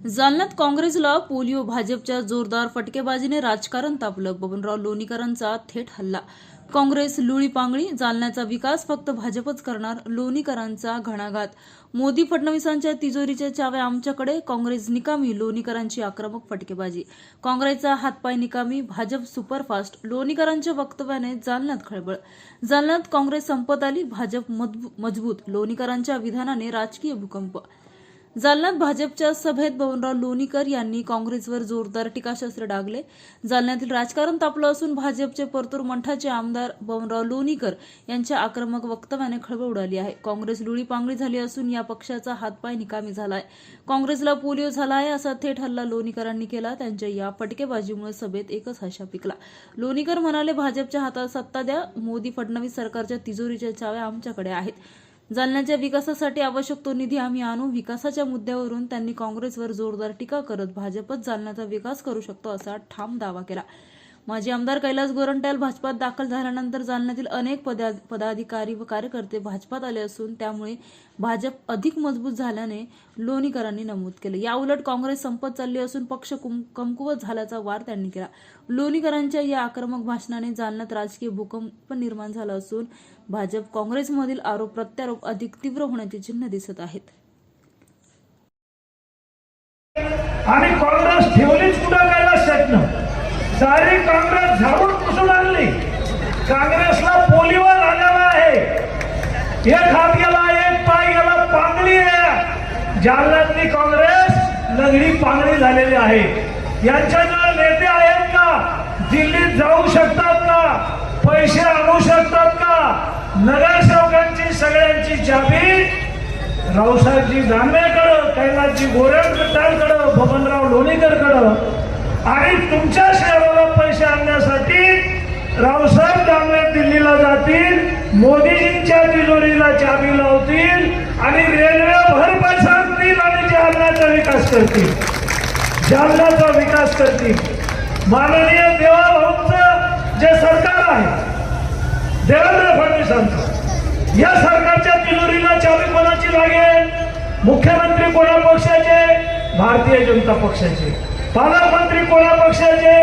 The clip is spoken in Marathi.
जालन्यात काँग्रेसला पोलिओ, भाजपच्या जोरदार फटकेबाजीने राजकारण तापलं. बबनराव लोणीकरांचा थेट हल्ला. काँग्रेस लुळीपांगळी, जालन्याचा विकास फक्त भाजपच करणार, लोणीकरांचा घणाघात. मोदी फडणवीसांच्या तिजोरीच्या चाव्या आमच्याकडे, काँग्रेस निकामी, लोणीकरांची आक्रमक फटकेबाजी. काँग्रेसचा हातपाय निकामी, भाजप सुपरफास्ट. लोणीकरांच्या वक्तव्याने जालन्यात खळबळ. जालन्यात काँग्रेस संपत आली, भाजप मजबूत. लोणीकरांच्या विधानाने राजकीय भूकंप. जालन्यात भाजपच्या सभेत बबनराव लोणीकर यांनी काँग्रेसवर जोरदार टीकास्त्र डागले. जालन्यातील राजकारण तापलं असून भाजपचे परतूर मंठाचे आमदार बबनराव लोणीकर यांच्या आक्रमक वक्तव्याने खळबळ उडाली आहे. काँग्रेस लुळीपांगळी झाली असून या पक्षाचा हातपाय निकामी झालाय. काँग्रेसला पोलिओ झाला आहे असा थेट हल्ला लोणीकरांनी केला. त्यांच्या या फटकेबाजीमुळे सभेत एकच हशा पिकला. लोणीकर म्हणाले, भाजपच्या हातात सत्ता द्या, मोदी फडणवीस सरकारच्या तिजोरीच्या चाव्या आमच्याकडे आहेत. जालन्याच्या विकासासाठी आवश्यक तो निधी आम्ही आणू. विकासाच्या मुद्द्यावरून त्यांनी काँग्रेसवर जोरदार टीका करत भाजपच जालन्याचा विकास करू शकतो असा ठाम दावा केला. माजी आमदार कैलास गोरंट्याल भाजपात दाखल झाल्यानंतर जालन्यातील अनेक पदाधिकारी व कार्यकर्ते भाजपात आले असून त्यामुळे भाजप अधिक मजबूत झाल्याने लोणीकरांनी नमूद केले. याउलट काँग्रेस संपत चालली असून पक्ष कमकुवत झाल्याचा वार त्यांनी केला. लोणीकरांच्या या आक्रमक भाषणाने जालन्यात राजकीय भूकंप निर्माण झाला असून भाजप काँग्रेसमधील आरोप प्रत्यारोप अधिक तीव्र होण्याची चिन्ह दिसत आहेत. आणि काँग्रेस ठेवलीच कुठं कैलास सारी काँग्रेस झाडून पुसून आणली. काँग्रेसला पोलिओ झालेला आहे. एक हात गेला, एक पाय गेला, पांगळी आहे. जालन्यातली काँग्रेस लंगडी पांगळी झालेली आहे. यांच्याजवळ नेते आहेत का? दिल्लीत जाऊ शकतात का? पैसे आणू शकतात का? नगरसेवकांची सगळ्यांची चाबी रावसाहेबजी दानवेकडं, कैलासजी गोरंट्यालकडं, बबनराव लोणीकरकडं. आणि तुमच्या शहराला पैसे आणण्यासाठी रावसाहेब दानवे दिल्लीला जातील, मोदीजींच्या तिजोरीला चाबी लावतील आणि रेल्वे भर पैसा आणतील आणि जालन्याचा विकास करतील. जालन्याचा विकास करतील. माननीय देवाभाऊंचं जे सरकार आहे, देवेंद्र फडणवीसांचं, या सरकारच्या तिजोरीला चाबी कोणाची लागेल? मुख्यमंत्री कोणा पक्षाचे? भारतीय जनता पक्षाचे. पालकमंत्री कोणा पक्षाचे?